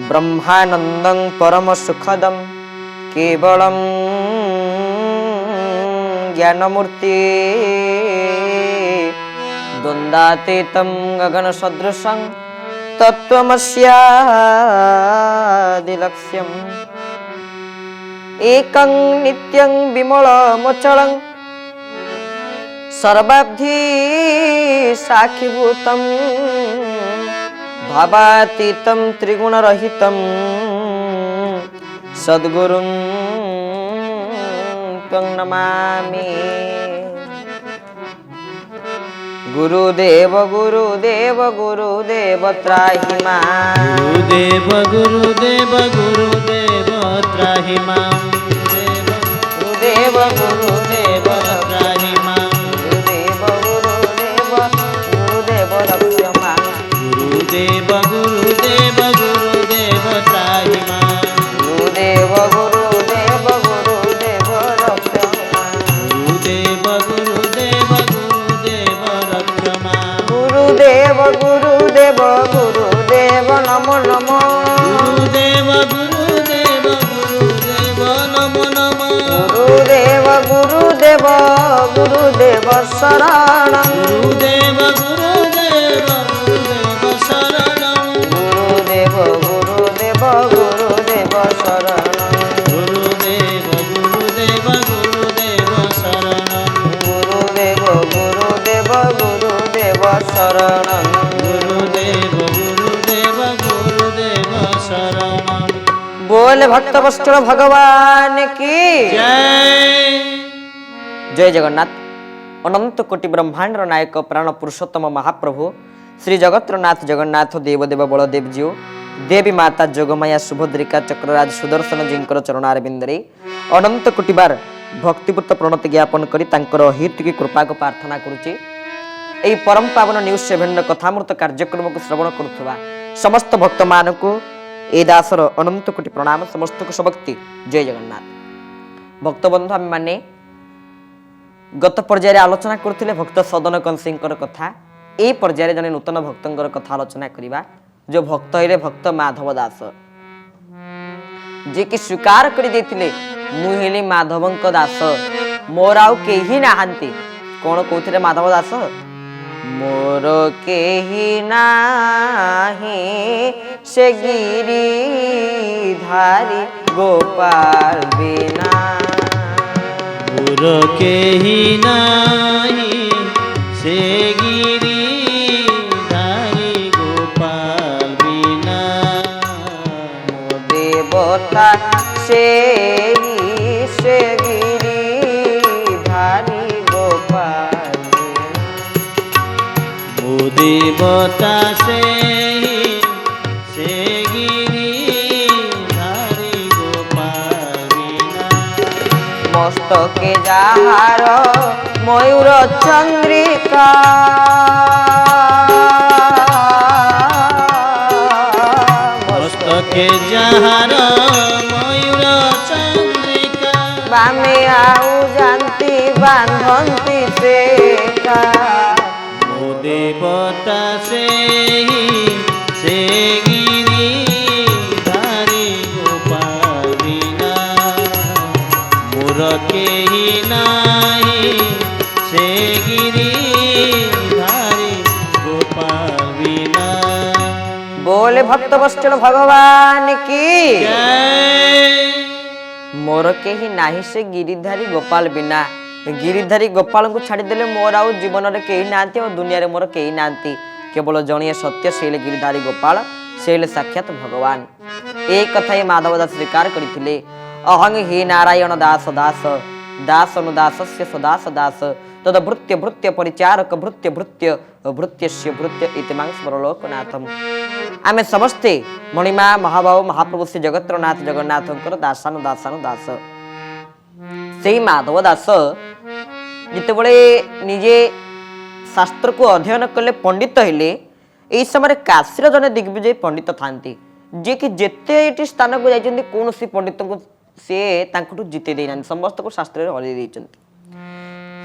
ब्रह्मानंदं परम सुखदं केवलं ज्ञानमूर्ति द्वन्द्वातीतं गगनसदृशं तत्त्वमस्यादिलक्ष्यम् एकं नित्यं विमलमचलं सर्वाब्धि साक्षीभूतं भावातीतं त्रिगुणरहितं सद्गुरुं त्वं नमामि। गुरुदेव गुरुदेव गुरुदेव त्राहि मां। गुरुदेव गुरुदेव गुरुदेव त्राहि मां। गुरुदेव गुरुदेव त्राहि मां। गुरुदेव गुरुदेव गुरुदेव रक्ष मां। गुरुदेव गुरुदेव गुरुदेव त्राहि मां। गुरुदेव गुरुदेव गुरुदेव रक्ष मां। गुरुदेव गुरुदेव गुरुदेव रक्ष मां। गुरुदेव गुरुदेव गुरुदेव नमो नमो। गुरुदेव गुरुदेव गुरुदेव नमो नमः। गुरुदेव गुरुदेव गुरुदेव शरणं। गुरुदेव गुरुदेव गुरुदेव शरणं। गुरुदेव गुरुदेव गुरुदेव शरणं। गुरुदेव गुरुदेव गुरुदेव शरणं। गुरुदेव गुरुदेव गुरुदेव शरणं। गुरुदेव गुरुदेव गुरुदेव शरणं। बोल भक्त वत्सल भगवान की जय। जय जगन्नाथ। अनंत कोटि ब्रह्मांडर नायक प्राण पुरुषोत्तम महाप्रभु श्री जगत्रनाथ जगन्नाथ देवदेव बलदेव जीव देवी माता जोगमाया सुभद्रिका चक्रराज सुदर्शन जींकर चरणारविंदरे अनंत कोटि बार भक्तिपूत प्रणति ज्ञापन करी तांकर हितकी कृपा को प्रार्थना करुची। एई परम पावन न्यूज 7 कथामृत कार्यक्रम को श्रवण करुवा समस्त भक्त मानकु ए दासर अनंत कोटि प्रणाम। समस्त को सबक्ति जय जगन्नाथ। भक्त बंधु आम माने गत पर्यायर आलोचना करथिले भक्त सदन कंसिंकर कथा। ए पर्यायर जने नूतन भक्तंकर कथा आलोचना करिबा जो भक्त हेले भक्त माधव दास जे कि स्वीकार करि देथिले मु हेले माधवंक दास मोर आउ केही नाहांती। कोन कहथिले माधव दास मोर केही नाही से गिरिधारी गोपाल बिना। मोर केही नाही से गिरिधारी गोपाल बिना। मो देवता से गिरिधारी गोपाल बिना। मो देवता से गिरिधारी गोपाल बिना। मस्तके जाहार मयूर चंद्रिका मस्तके जाहार मयूर चंद्रिका। बामे आउ जानती बांधंती से का। मो देवता से गिरिधारी गोपाल बिना। मोर केही नाही से गिरिधारी गोपाल बिना। बोले भक्त वत्सल भगवान की जय। मोर केही नाही से गिरिधारी गोपाल बिना। गिरिधारी गोपाल को छाड़देले मोर आउ जीवन में कहीं नांती और दुनिया रे मोर कहीं नांती। केवल जणिए सत्य से गिरिधारी गोपाल से साक्षात भगवान। एक कथा ये माधव दास स्वीकार करथिले अहं हि नारायण दास दास दास अनुदासस्य सदास दास तद भृत्य भृत्य परिचारक भृत्य भृत्य भृत्यस्य भृत्य इति मां स्मरलोकनाथम। आमे समस्ते मणिमा महाभाव महाप्रभु श्री जगत्रनाथ जगन्नाथंकर दासानु दासानु दास। सेई माधव दास जितेबले निजे शास्त्र को अध्ययन कले पंडित हेले एई समय काशीर जने दिग्विजय पंडित थांती जे कि जेते एटी स्थान को जाइछन्ती कोनोसी पंडित को से तांकटू जिते देना समस्त को शास्त्र रे हरि देइछन्ती।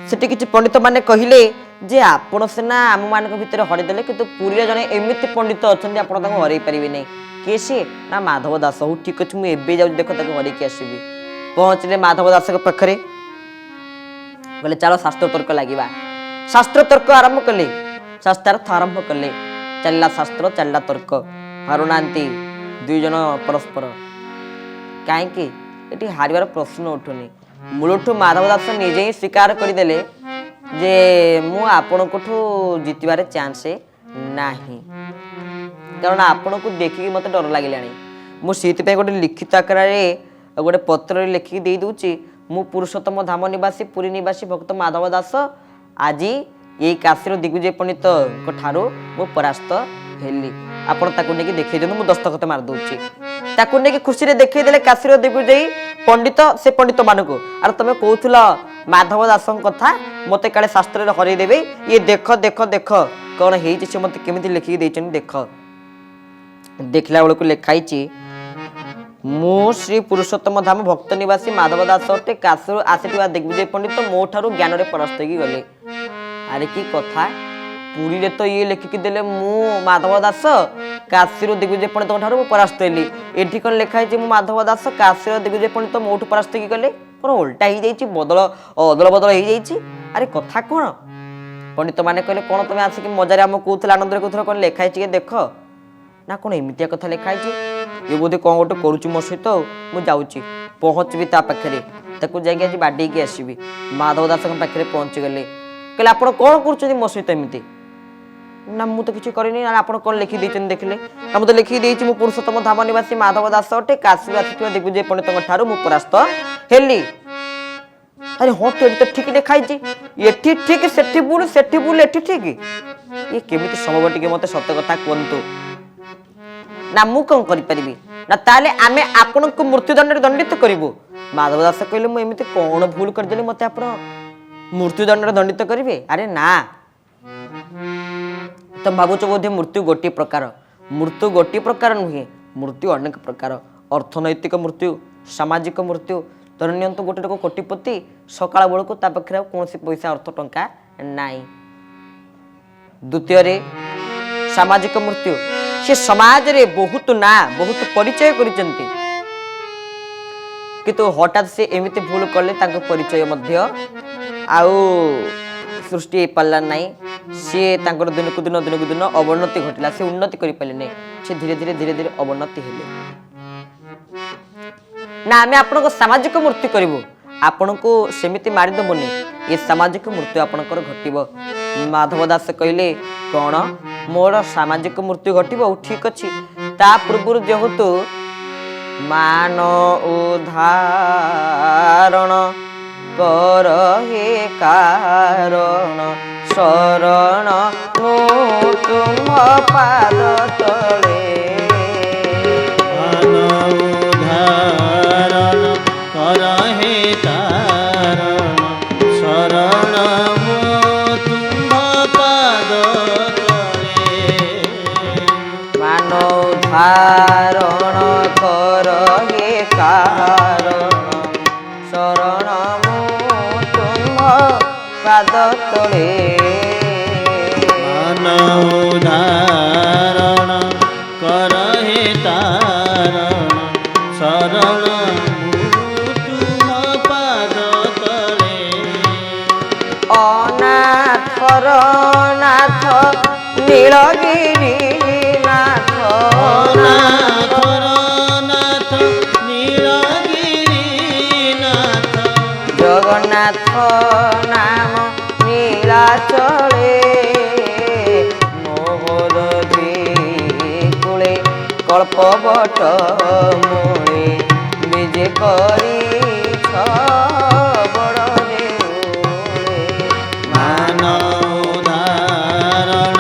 सेठी किछि पंडित माने कहिले जे आपण सेना आम मान भितर हरि देले किंतु पुरी रे जने एमिति पंडित अछन्ती आपण तांको हरै परिबे नै किए सी ना माधव दास हूँ ठीक अच्छे मुझे एवं जाऊँ देख ताको हरिकी आसबि पहुँचले माधव दास पाखे बोले चलो शास्त्र तर्क लगे शास्त्र तर्क आरंभ कले शास्त्रार्थ आरंभ कले चलला शास्त्र चलला तर्क हारुना दुई जन परस्पर कहीं ये हारिवार प्रश्न उठुनी मूलठू माधव दास निजे ही स्वीकार करदे जे मु आपण जितबार चान्स नाही कारण आपण को देखिक मत डर लगे मुझे गोटे लिखित आकार गोटे पत्र लिखिक दे दूची मु पुरुषोत्तम धाम निवासी पुरी निवासी भक्त माधव दास आज ये काशीर दिग्विजय पंडित ठारू मु परास्त हेली आपण ताकू नहीं देखई दिनु मु दस्तखत मार दूची ताकू नहीं खुशी रे देखई देले काशीर दिग्विजय पंडित से पंडित मानक आर तुम कहूल माधव दास कथा मते काले शास्त्र हरई देवे ये देख देख देख कौन है मत केमी लिखिक देचन देख देखला बेलू लिखाई मु श्री पुरुषोत्तम धाम भक्त निवासी माधव दास अटे काशीर आसीथिबा दिग्विजय पंडित मो ठारू ज्ञान रे परास्त होगी गले अरे की कथा पुरी रे तो ये लिखिक देले मु माधव दास काशीर दिग्विजय पंडित ठारू परास्त हेली एठी कोन लिखाई मु माधव दास काशीर दिग्विजय पंडित मोठू परास्त होगी गले कोन उल्टा ही जाइछि बदल अदल बदल ही जाइछि अरे कथा कोन पंडित माने कहले कोन तुम आसिक मजारे हम कहूल आनंद कहूल कौन लिखाई देख ना कौन एमतिया कथा लिखाई ये बोधे कौन गोटे करुच्ची मो सहित मुझे जाऊँगी पहुँचबी ता पाखे ताकू जाकि आज बाडेकी आसबि माधव दास पाखे पहुँची गले कहले आप कौन कर मो सहित एमती ना मुझे तो किसी करनी आप कौन लिखी देते देखिले ना मुझे लिखी देती मु पुरुषोत्तम धाम निवासी माधव दास अटे काशी आसी दिग्विजय पंडित ठारू मु परास्त हेली अरे हाँ तो ठीक लिखाई एठी ठीक सेठी बुल एठी ठीक ये केमिति संभव टिके मते सत्य कथा कहतु ना मु कौन करी ना ताले आमे आपन को मृत्युदंड दंडित करिवो माधव दास कहले मु एमिति कोन भूल कर देली मते आपण मृत्युदंड दंडित करिवे अरे ना तुम भावुच बोधे मृत्यु गोटे प्रकार नुहे मृत्यु अनेक प्रकार अर्थनैतिक मृत्यु सामाजिक मृत्यु धरनियंत गोटे लोक कोटिपति सकाळ बेलू ता पाखे कौन पैसा अर्थ टंका नाई द्वितीय सामाजिक मृत्यु से समाज रे बहुत ना बहुत परिचय करिसेंती किंतु हठात से एमिति भूल कले तांको परिचय मध्य आउ सृष्टि हो पाला नाई सी तांकर दिन को दिन अवनति घटिला से उन्नति करि पाले नै से धीरे धीरे अवनति हेले ना आमे आपन को सामाजिक मृत्यु करिवो आपन को सेमिति मारि दबोनी ये सामाजिक मृत्यु आपनकर घटिबो माधव दास कहले कौन मोर सामाजिक मृत्यु घटिबो ठीक अछि ता पूर्व जेहेतु मान उदाहरण कर हे कारण शरण मु तुम पाद तले मान उदाहरण कर हे कारण शरण मु तुम पाद तले मान उदाहरण कर हे कारण शरण मु तुम पाद तले मान उदाहरण कर हे तारण शरण तुम पाद तले अनाथर नाथ नीलगिरी नाथ अनाथर नाथ नीलगिरी नाथ जगन्नाथ नाम नीलाचले मोहदधी कूले कल्पवट मूले विजे करी बड़ देउले मान उदाहरण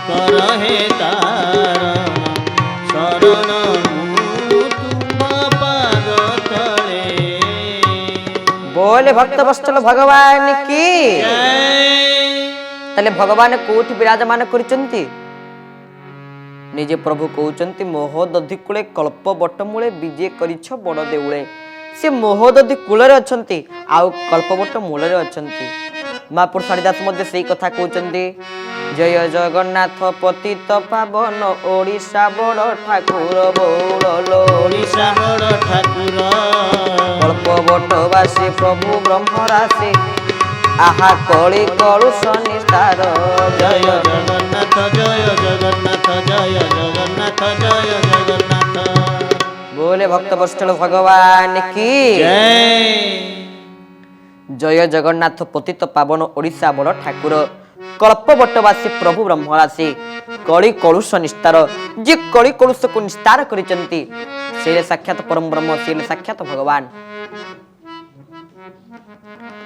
कर हे तारण शरण तुम पाद तले बोले भक्त वत्सल भगवान की ताले भगवान कोठी विराजमान करिसंती निजे प्रभु कहउचंती मोहदधी कूले कल्प बट मूले विजे करिछ बड़ देउले से मोहदधी कूलरे अछंती आउ कल्पवट मूलरे अछंती महापुरुष हरिदास मध्य सेही कथा कहउचंती জয় জগন্নাথ পতিত পাবন ওড়িশা বড় ঠাকুর বৌড়ল ଓଡ଼ିଶା ବଡ଼ ଠାକୁର কল্প বটবাসী প্রভু ব্রহ্মরাশি আহা কলি কলুষ নিস্তার জয় জগন্নাথ জয় জগন্নাথ জয় জগন্নাথ জয় জগন্নাথ বলে ভক্তবৎসল ভগবান কি জয় জয় জগন্নাথ পতিত পাবন ওড়িশা বড় ঠাকুর কল্পবটবাসী প্রভু ব্রহ্মরাশি কଳି কলুষ নিস্তার যে কଳି কলুষକୁ ନିସ୍ତାର କରିଛନ୍ତି ସେ ସାକ୍ଷାତ ପରମ ବ୍ରହ୍ମ ସେ ସାକ୍ଷାତ ଭଗବାନ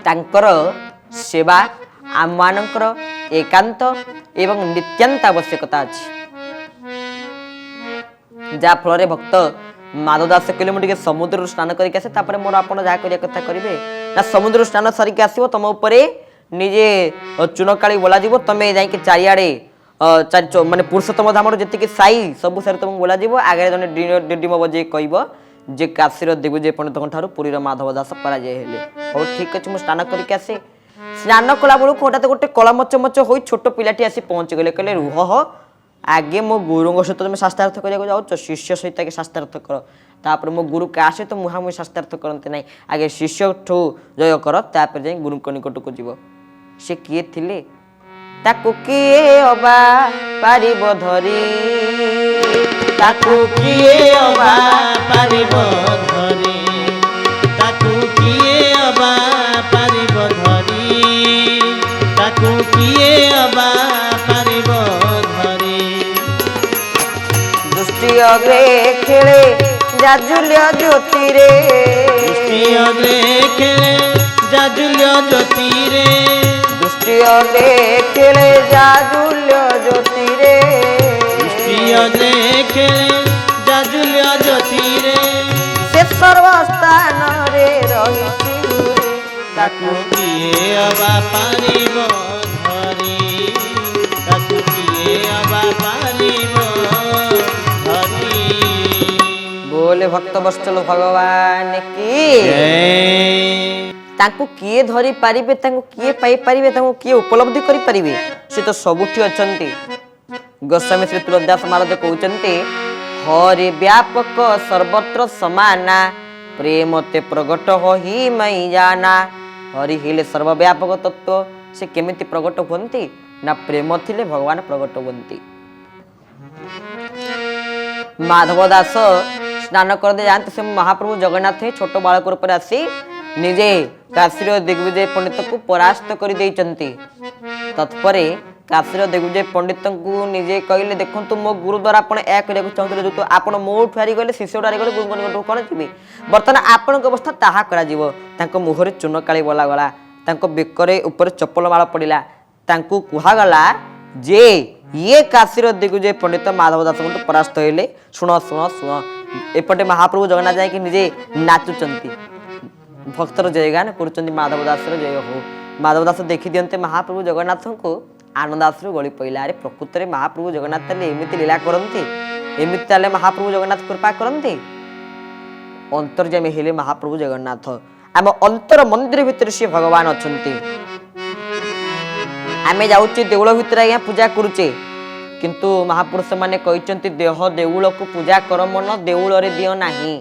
ତାଙ୍କର ସେବା ଆମମାନଙ୍କର ଏକାନ୍ତ ଏବଂ ନିତ୍ୟାନ୍ତ ଆବଶ୍ୟକତା ଅଛି ଯାହା ଫଳରେ ଭକ୍ତ ମାଧବ ଦାସ କହିଲେ ମୁଁ ଟିକେ ସମୁଦ୍ରରୁ ସ୍ନାନ କରିକି ଆସେ ତାପରେ ମୋର ଆପଣ ଯାହା କରିବା କଥା କରିବେ ନା ସମୁଦ୍ରରୁ ସ୍ନାନ ସାରିକି ଆସିବ ତମ ଉପରେ ନିଜେ ଚୁନକାଳି ବୋଲାଯିବ ତମେ ଯାଇକି ଚାରିଆଡ଼େ ମାନେ ପୁରୁଷୋତ୍ତମ ଧାମର ଯେତିକି ସାଇ ସବୁ ସାରି ତମକୁ ବୋଲାଯିବ ଆଗରେ ଜଣେ ଡିଡିମ ବଜେଇ କହିବ ଯେ କାଶୀର ଦିଗ୍ବିଜୟ ପଣ୍ଡିତଙ୍କ ଠାରୁ ପୁରୀର ମାଧବ ଦାସ ପରାଜୟ ହେଲେ ହଉ ଠିକ ଅଛି ମୁଁ ସ୍ନାନ କରିକି ଆସେ ସ୍ନାନ କଲା ବେଳକୁ ହଠାତ୍ ଗୋଟେ କଳାମଚମଚ ହୋଇ ଛୋଟ ପିଲାଟି ଆସି ପହଞ୍ଚିଗଲେ କହିଲେ ରୁହ ଆଗେ ମୋ ଗୁରୁଙ୍କ ସହିତ ତମେ ଶାସ୍ତ୍ରାର୍ଥ କରିବାକୁ ଯାଉଛ ଶିଷ୍ୟ ସହିତ ଆଗେ ଶାସ୍ତ୍ରାର୍ଥ କର ତାପରେ ମୋ ଗୁରୁ କାହା ସହିତ ମୁହାଁମୁହିଁ ଶାସ୍ତ୍ରାର୍ଥ କରନ୍ତି ନାହିଁ ଆଗେ ଶିଷ୍ୟଠୁ ଜୟ କର ତାପରେ ଯାଇ ଗୁରୁଙ୍କ ନିକଟକୁ ଯିବ ସେ କିଏ ଥିଲେ ତାକୁ କିଏ ଅବା ପାରିବ ଧରି ତାକୁ କିଏ ଅବା ପାରିବ ଧରି ତାକୁ କିଏ ଅବା ପାରିବ ଧରି ତାକୁ କିଏ ଅବା ପାରିବ ଧରି ଦୃଷ୍ଟି ଅଗ୍ରେ ଖେଳେ ଜାଜୁଲ୍ୟ ଜ୍ୟୋତିରେ ଦୃଷ୍ଟି ଅଗ୍ରେ ଖେଳେ ଜାଜୁଲ୍ୟ ଜ୍ୟୋତିରେ ଦୃଷ୍ଟି ଅଗ୍ରେ ଖେଳେ ଜାଜୁଲ୍ୟ ଜ୍ୟୋତିରେ ଦୃଷ୍ଟି ଅଗ୍ରେ ଖେଳେ ଜାଜୁଲ୍ୟ ଜ୍ୟୋତିରେ ସେ ସର୍ବସ୍ଥାନରେ ରହିଛି ତାକୁ କିଏ ଅବା ପାରିବ ଧରି ତାକୁ କିଏ ଅବା ପାରିବ ଧରି ବୋଲେ ଭକ୍ତ ବତ୍ସଲ ଭଗବାନ କି ତାଙ୍କୁ କିଏ ଧରି ପାରିବେ ତାଙ୍କୁ କିଏ ପାଇପାରିବେ ତାଙ୍କୁ କିଏ ଉପଲବ୍ଧି କରିପାରିବେ ସେ ତ ସବୁଠି ଅଛନ୍ତି ଗୋସ୍ୱାମୀ ଶ୍ରୀ ତୁଳସୀଦାସ ମହାରାଜ କହୁଛନ୍ତି ହରି ବ୍ୟାପକ ସର୍ବତ୍ର ସମାନା ପ୍ରେମତେ ପ୍ରଗଟ ହୋଇ ମଇ ଜାନା ହରି ହେଲେ ସର୍ବବ୍ୟାପକ ତତ୍ତ୍ୱ ସେ କେମିତି ପ୍ରଗଟ ହୁଅନ୍ତି ନା ପ୍ରେମ ଥିଲେ ଭଗବାନ ପ୍ରଗଟ ହୁଅନ୍ତି ମାଧବ ଦାସ ସ୍ନାନ କରଦେ ଯାଆନ୍ତି ସେ ମହାପ୍ରଭୁ ଜଗନ୍ନାଥ ଛୋଟ ବାଳକ ରୂପରେ ଆସି ନିଜେ କାଶୀର ଦିଗ୍ବିଜୟ ପଣ୍ଡିତଙ୍କୁ ପରାସ୍ତ କରିଦେଇଛନ୍ତି ତତ୍ପରେ କାଶୀର ଦିଗ୍ବିଜୟ ପଣ୍ଡିତଙ୍କୁ ନିଜେ କହିଲେ ଦେଖନ୍ତୁ ମୋ ଗୁରୁ ଦ୍ୱାରା ଆପଣ ଏହା କରିବାକୁ ଚାହୁଁଥିଲେ ଯେହେତୁ ଆପଣ ମୋଠୁ ହାରିଗଲେ ଶିଷ୍ୟଠୁ ହାରିଗଲେ ଗୁରୁଙ୍କ ନିକଟକୁ କ'ଣ ଯିବେ ବର୍ତ୍ତମାନ ଆପଣଙ୍କ ଅବସ୍ଥା ତାହା କରାଯିବ ତାଙ୍କ ମୁହଁରେ ଚୂନକାଳି ବୋଲାଗଲା ତାଙ୍କ ବେକରେ ଉପରେ ଚପଲ ମାଳ ପଡ଼ିଲା ତାଙ୍କୁ କୁହାଗଲା ଯେ ଇଏ କାଶୀର ଦିଗ୍ବିଜୟ ପଣ୍ଡିତ ମାଧବ ଦାସଙ୍କୁ ପରାସ୍ତ ହେଲେ ଶୁଣ ଶୁଣ ଶୁଣ ଏପଟେ ମହାପ୍ରଭୁ ଜଗନ୍ନାଥ ଯାଇକି ନିଜେ ନାଚୁଛନ୍ତି ଭକ୍ତର ଜୟଗାନ କରୁଛନ୍ତି ମାଧବ ଦାସର ଜୟ ହଉ ମାଧବ ଦାସ ଦେଖି ଦିଅନ୍ତେ ମହାପ୍ରଭୁ ଜଗନ୍ନାଥଙ୍କୁ ଆନନ୍ଦ ଆଶ୍ରୁ ଗଳି ପଇଲା ଆରେ ପ୍ରକୃତରେ ମହାପ୍ରଭୁ ଜଗନ୍ନାଥ ତାହେଲେ ଏମିତି ଲୀଳା କରନ୍ତି ଏମିତି ତାହେଲେ ମହାପ୍ରଭୁ ଜଗନ୍ନାଥ କୃପା କରନ୍ତି ଅନ୍ତର୍ଯାମୀ ହେଲେ ମହାପ୍ରଭୁ ଜଗନ୍ନାଥ ଆମ ଅନ୍ତର ମନ୍ଦିର ଭିତରେ ସିଏ ଭଗବାନ ଅଛନ୍ତି ଆମେ ଯାଉଛେ ଦେଉଳ ଭିତରେ ଆଜ୍ଞା ପୂଜା କରୁଛେ କିନ୍ତୁ ମହାପୁରୁଷ ମାନେ କହିଛନ୍ତି ଦେହ ଦେଉଳକୁ ପୂଜା କର ମନ ଦେଉଳରେ ଦିଅ ନାହିଁ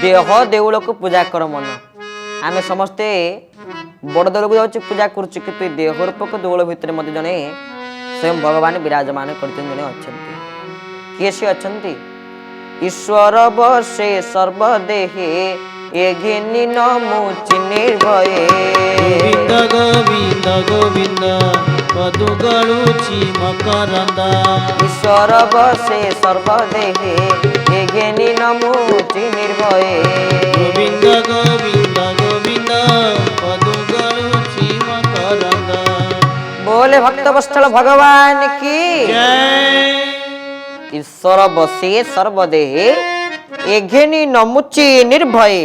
ଦେହ ଦେଉଳକୁ ପୂଜା କର ମନ ଆମେ ସମସ୍ତେ ବଡ଼ ଦେଉଳକୁ ଯାଉଛୁ ପୂଜା କରୁଛୁ କିନ୍ତୁ ଏ ଦେହ ରୂପକ ଦେଉଳ ଭିତରେ ମଧ୍ୟ ଜଣେ ସ୍ୱୟଂ ଭଗବାନ ବିରାଜମାନ କରିଛନ୍ତି ଜଣେ ଅଛନ୍ତି କିଏ ସେ ଅଛନ୍ତି ଈଶ୍ୱର ବସେ ସର୍ବଦେହେ ଏ ଘେନି ନମୁଚି ନିର୍ଭୟେ ଗୋବିନ୍ଦ ଗୋବିନ୍ଦ ଗୋବିନ୍ଦ ପଦୁ ଗଳୁଛି ମକରନ୍ଦ ଈଶ୍ୱର ବସେ ସର୍ବଦେହେ ଏ ଘେନି ନମୁଚି ନିର୍ଭୟେ ଗୋବିନ୍ଦ ଗୋବିନ୍ଦ ଗୋବିନ୍ଦ ପଦୁ ଗଳୁଛି ମକରନ୍ଦ बोले भक्त वत्सल भगवान की ଜୟ ईश्वर बसे सर्वदेहे एघेनी नमुची निर्भय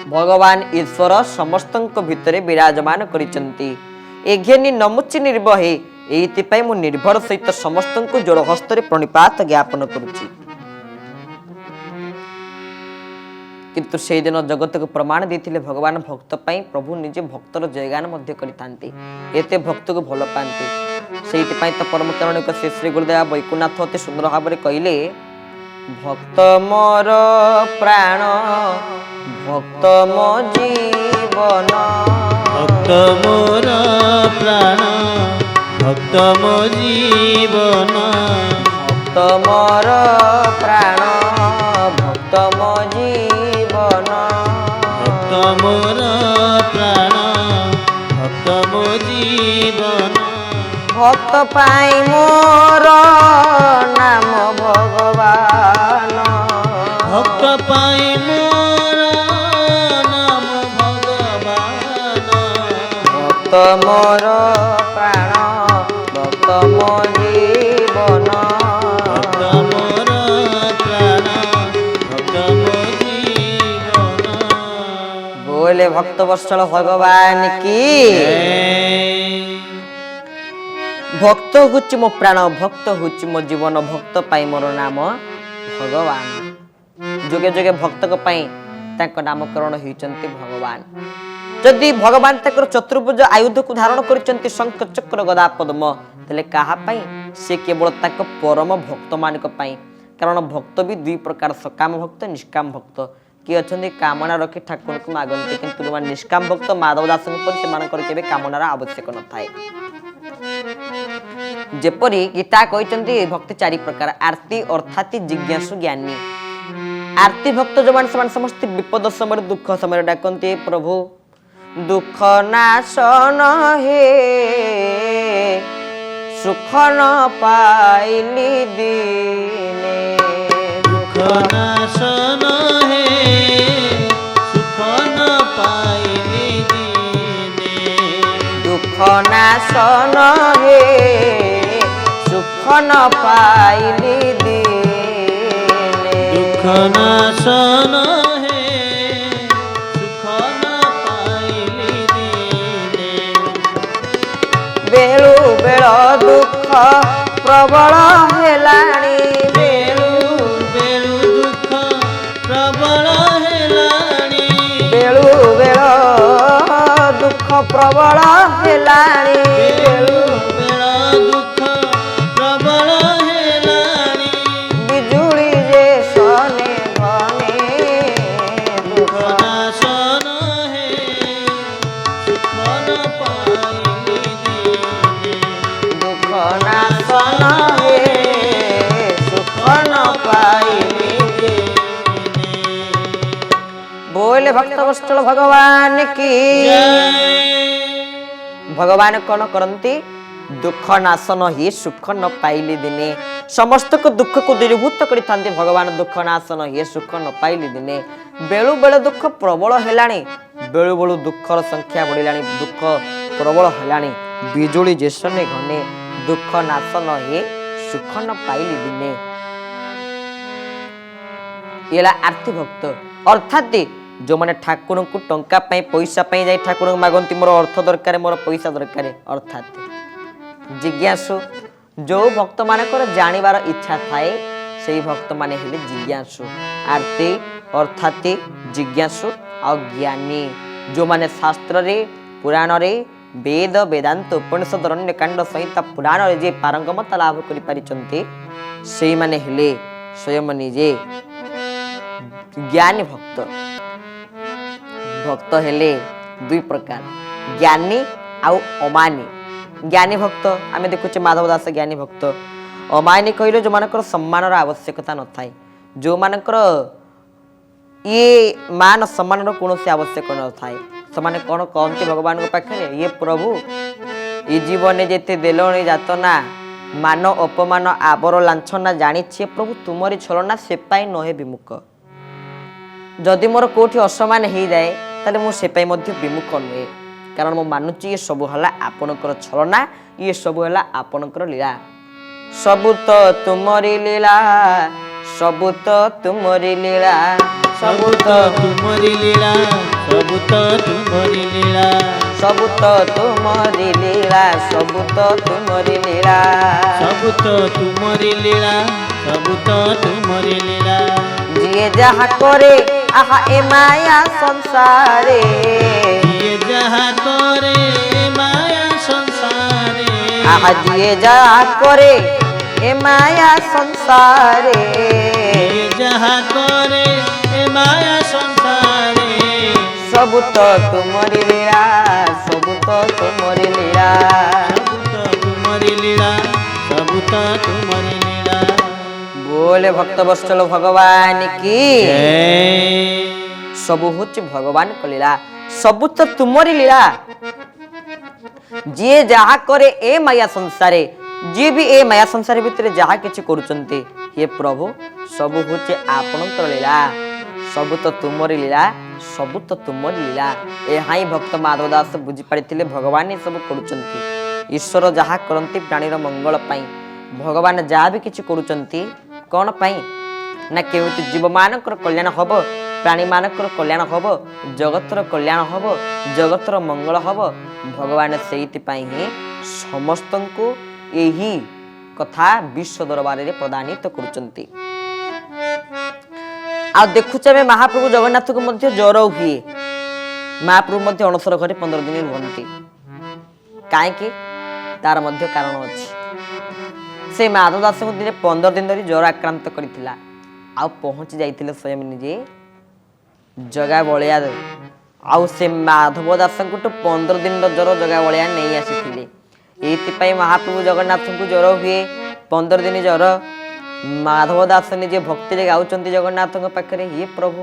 भगवान ईश्वर समस्तଙ୍କ ଭିତରେ ବିରାଜମାନ କରିଛନ୍ତି एघेनी नमुची निर्भय ଏଇଥିପାଇଁ ମୁଁ ନିର୍ଭର ସହିତ ସମସ୍ତଙ୍କୁ ଯୋଡ଼ ହସ୍ତରେ ପ୍ରଣିପାତ ଜ୍ଞାପନ କରୁଛି ତ किंतु से दिन जगत को प्रमाण देते भगवान भक्त पाई प्रभु निजे भक्तर जयगान मध्य करिथांती एते भक्त को भल पाती से तो परम कारुणिक श्री श्री गुरुदेव वैकुनाथ अति सुंदर भाव में कहले भक्त मोर प्राण भक्त मो जीवन भक्त मोर प्राण भक्त मो जीवन भक्त मोर प्राण भक्त मो जीवन भक्त मोर प्राण भक्त मो जीवन भक्त पाई मोर नाम भगवान भक्त पाई मोर नाम भगवान भक्त मोर प्राण भक्त मो जीवन भक्त मोर प्राण भक्त मो जीवन बोले भक्त वत्सल भगवान की भक्त होची मो प्राण भक्त होची मो जीवन भक्त पाई मोर नाम भगवान जुगे जुगे भक्त को पाई ताको नामकरण होइचंती भगवान जदि भगवान ताकर चतुर्भुज आयुध को धारण करिचंती शंख चक्र गदा पद्म तले कहा पाई से केवल ताको परम भक्त मानक पाई कारण भक्त भी दुई प्रकार सकाम भक्त निष्काम भक्त कि अछंती कामना रखी ठाकुर को मागंती किंतु निष्काम भक्त माधव दास पर से मानकर केबे कामनार आवश्यक न थाए जेपरी गीता कहते भक्ति चारि प्रकार आरती अर्थात जिज्ञासु ज्ञानी आरती भक्त जो मान समस्त विपद समय दुख समय डाकते प्रभु दुख नाशन हे सुख न पाइली दीने दुख नाशन हे सुख न पाइली दीने दुख नाशन हे सुख न पाइली दीने दुख नाशन हे सुख न पाइली दीने बेलु बेल दुख प्रबल हेलाणी बेलु बेलु दुख प्रबल हेलाणी बेलु बेल दुख प्रबल हेलाणी बेलु बेल दुख प्रबल हेलाणी बिजुली जे सने घने दुख नाशन हे सुख न पाइली दीने दुख नाशन हे सुख न पाइली बोले भक्त वत्सल भगवान की भगवान कौन करती दुख नाशन ही सुख न पाइली दिने समस्त को दुख को दूरीभूत करते भगवान दुख नाशन ही सुख न पाइली दिने बेलु बेलु दुख प्रबल हेलाणी बेलु बेलु दुखर संख्या बढ़िलाणी दुख प्रबल हेलाणी बिजुली जेसने घने दुख नाशन हे सुख न पाइली दिने येला आरती भक्त अर्थात जो माने ठाकुर को टंका पाई पैसा पाई जाई ठाकुर मागंती मोर अर्थ दरकार मोर पैसा दरकार अर्थात जिज्ञासु जो भक्त मानकर जानिबार इच्छा थाए सेही भक्त माने हेले जिज्ञासु आरती अर्थात जिज्ञासु और ज्ञानी जो माने शास्त्र रे पुराण रे वेद वेदांत उपनिषद अन्य कांड संहिता पुराण रे जे पारंगमता लाभ करि परिचंती सेही माने हेले स्वयं निजे ज्ञानी भक्त भक्त हेले दुई प्रकार ज्ञानी आउ अमानी ज्ञानी भक्त आम देखुचे माधव दास ज्ञानी भक्त अमानी कहले जो मानकर सम्मानर आवश्यकता न थाए जो मानकर ये मान सम्मान कौन आवश्यक न थाए से कौन कहते भगवान को पाखे ये प्रभु ये जीवन जेते देलोनी जातना मान अपमान आबर लाछना जानी प्रभु तुमरी छलना से पाई नहे विमुख जदि मोर कोठी असमान हो जाए ताले मु से पाई मध्य विमुख नुहे कारण मु मानुची ये सब हला आपनकर छलना ये सब हला आपनकर लीला सबु तो तुमरी लीला सबु तो तुमरी लीला सबु तो तुमरी लीला सबु तो तुमरी लीला सबु तो तुमरी लीला सबु तो तुमरी लीला सबु तो तुमरी लीला सबु तो तुमरी लीला जिए जहा करे আহা এ মায়া সংসারে जिए जहाँ करे माया संसारे আহা দিয়ে যা করে এ মায়া সংসারে जिए जहाँ करे माया संसारे সবু তো তোমারি লীলা সবু তো তোমারি লীলা सब तो तुम्हारी लीला सब तो तुम्हारी लीला বলে ভক্তবৎসল ভগবান কি जय ସବୁ ହଉଛି ଭଗବାନଙ୍କ ଲୀଳା ସବୁ ତ ତୁମରି ଲୀଳା ଯିଏ ଯାହା କରେ ଏ ମାୟା ସଂସାରେ ଯିଏ ବି ଏ ମାୟା ସଂସାର ଭିତରେ ଯାହା କିଛି କରୁଛନ୍ତି ହେ ପ୍ରଭୁ ସବୁ ହଉଛି ଆପଣଙ୍କର ଲୀଳା ସବୁ ତ ତୁମରି ଲୀଳା ସବୁ ତ ତୁମରି ଲୀଳା ଏହା ହିଁ ଭକ୍ତ ମାଧବ ଦାସ ବୁଝିପାରିଥିଲେ ଭଗବାନ ହିଁ ସବୁ କରୁଛନ୍ତି ଈଶ୍ୱର ଯାହା କରନ୍ତି ପ୍ରାଣୀର ମଙ୍ଗଳ ପାଇଁ ଭଗବାନ ଯାହା ବି କିଛି କରୁଛନ୍ତି କ'ଣ ପାଇଁ ନା କେମିତି ଜୀବମାନଙ୍କର କଲ୍ୟାଣ ହବ ପ୍ରାଣୀମାନଙ୍କର କଲ୍ୟାଣ ହବ ଜଗତର କଲ୍ୟାଣ ହବ ଜଗତର ମଙ୍ଗଳ ହବ ଭଗବାନ ସେଇଥିପାଇଁ ହିଁ ସମସ୍ତଙ୍କୁ ଏହି କଥା ବିଶ୍ୱ ଦରବାରରେ ପ୍ରଦାନିତ କରୁଛନ୍ତି ଆଉ ଦେଖୁଛେ ଆମେ ମହାପ୍ରଭୁ ଜଗନ୍ନାଥଙ୍କୁ ମଧ୍ୟ ଜ୍ୱର ହୁଏ ମହାପ୍ରଭୁ ମଧ୍ୟ ଅଣସର ଘରେ 15 ଦିନ ରୁହନ୍ତି କାହିଁକି ତାର ମଧ୍ୟ କାରଣ ଅଛି ସେ ମାଧବ ଦାସଙ୍କୁ ଦିନେ 15 ଦିନ ଧରି ଜ୍ୱର ଆକ୍ରାନ୍ତ କରିଥିଲା ଆଉ ପହଞ୍ଚି ଯାଇଥିଲେ ସ୍ୱୟଂ ନିଜେ ଜଗା ବଳିଆ ଆଉ ସେ ମାଧବ ଦାସଙ୍କଠୁ 15 ଦିନର ଜ୍ୱର ଜଗା ବଳିଆ ନେଇ ଆସିଥିଲେ ଏଇଥିପାଇଁ ମହାପ୍ରଭୁ ଜଗନ୍ନାଥଙ୍କୁ ଜ୍ୱର ହୁଏ 15 ଦିନ ଜ୍ୱର ମାଧବ ଦାସ ନିଜେ ଭକ୍ତିରେ ଗାଉଛନ୍ତି ଜଗନ୍ନାଥଙ୍କ ପାଖରେ ହେ ପ୍ରଭୁ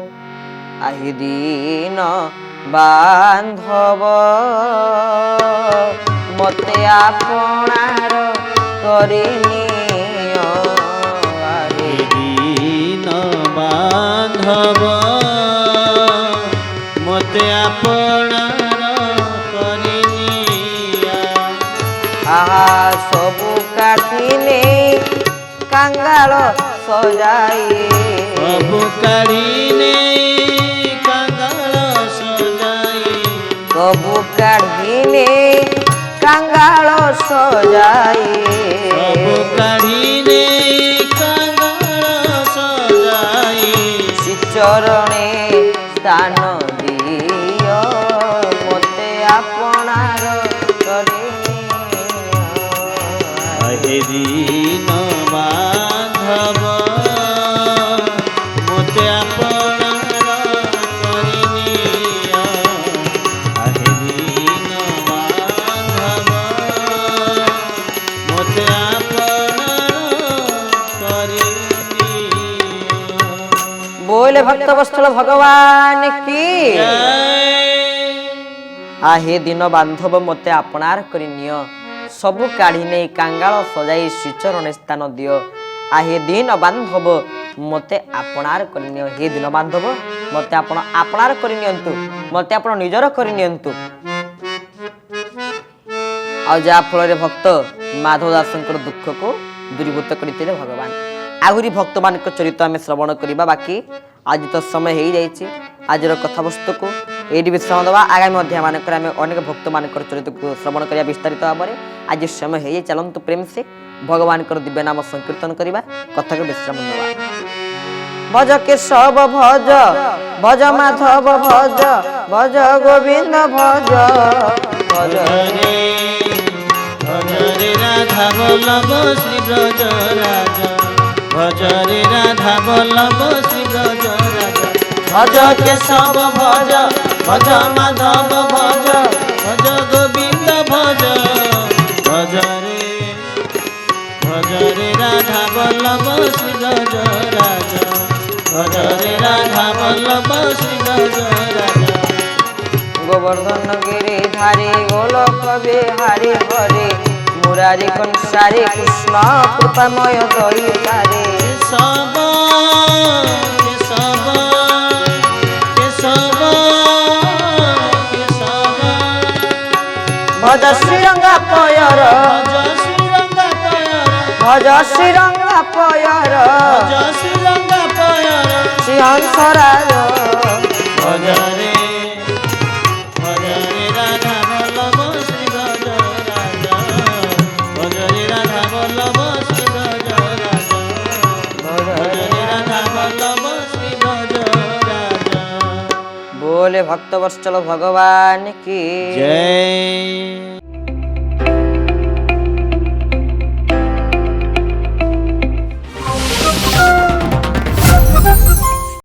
ଆହି ଦିନ ବାନ୍ଧବ ମତେ ଆପଣାର କରିନିଅ ଆହି दीन बांधव मते आपणार करिनिया आहा सबु काटिने कांगाल सजाई सब काढ़ीने कांगाल सजाई सबु काढ़िने कांगाल सजाई सब काढ़ीने कांगाल सजाई चरणे स्थान दियो मते आपणार करिनियो अहे दीन बांधव मते आपणार करिनिया अहे दीन बांधव मते आपणार करिनिया बोले भक्त वत्सल भगवान की आहे दिन बांधव मते आपणार करिनियो सबु काढ़ी नहीं कांगाल सजाई श्रीचरण स्थान दियो आहे दिन बांधव मते आपणार करिनियो हे दिन बांधव मते आपण आपणार करिनियंतु मते आपण निजर करिनियंतु आ जा फल रे भक्त माधव दासंकर दुख को दूरीभूत करते भगवान आहुरी भक्त मान चरित्र आम श्रवण करवा बाकी आज तो समय हो जाइए आज कथावस्तु को ये विश्राम दवा आगामी अध्याय मानक अनेक भक्त मान चरित्र को श्रवण करवा विस्तारित भाव में आज समय हो चलतु प्रेम से भगवान दिव्य नाम संकीर्तन करवा कथा को विश्राम दवा भज केशव भज भज माधव भज भज गोविंद भज भज भजरे राधा वल्लभ श्री ब्रज राजा भजरे राधा वल्लभ श्री ब्रज राजा भज केशव भज भज माधव भज भज गोविंद भज भजरे राधा वल्लभ श्री ब्रज राजा भजरे राधा वल्लभ श्री ब्रज राजा गोवर्धन गिरी धारी गोलोक बिहारी हरे मुरारी कंसारी कृष्ण कृपामय दई तारे केशव केशव केशव केशव भज श्रीरंगा पयर भज श्रीरंगा पयर भज श्रीरंगा पयर भज श्रीरंगा पयर श्रीहंसराज भजरे भजरे राधा वल्लभ श्री ब्रज राजा भजरे राधा वल्लभ श्री ब्रज राजा भजरे राधा वल्लभ श्री ब्रज राजा बोले भक्तवत्सल भगवान की जय।